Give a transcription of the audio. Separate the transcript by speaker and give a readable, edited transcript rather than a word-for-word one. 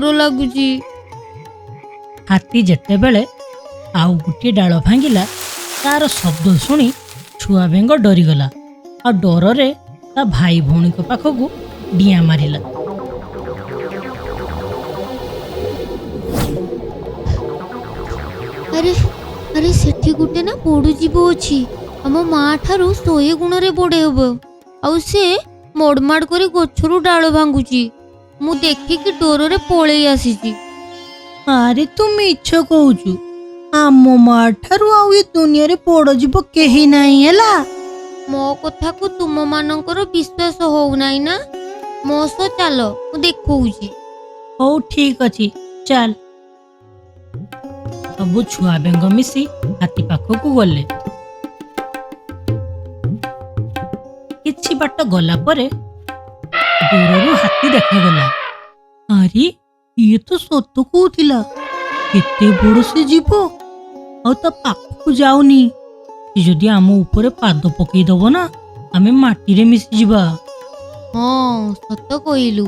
Speaker 1: डर लगुची।
Speaker 2: हाथी जेतेबेले आउ गोटे डाल भांगिला तार शब्द शुणी छुआ बेंग डरीगला आ डर ता भाई भौणी पाखक डिया मारिला।
Speaker 1: अरे अरे सेठी गुटे ना बड़ जीव अच्छी आम माँ ठारू 100 गुण बड़े हम आउ से मड़माड़ कर गछरू डाल भांगुची। मु देखिकी डर पलि आसी।
Speaker 2: अरे तू मिछ कहूचु आम माँ ठारू आउ ए दुनिया रे बड़ जीव केही नाही हैला।
Speaker 1: मो कथा को तुम मानकर विश्वास हो नाई ना। मो सो चलो मु देखौची।
Speaker 2: हौ ठीक अछि चल। सबु छुआ बेंग मिसी हाथी पाखक गले। किछि बाट गला परे दूररू हाथी देखागला। अरे ये तो सत कहूथिला केते बड़ से जीव आ ता पाखक जाउनी। जदि आम ऊपर पाद पकई दब ना आमे माटी रे मिसी जिबा।
Speaker 1: हाँ सत कहलु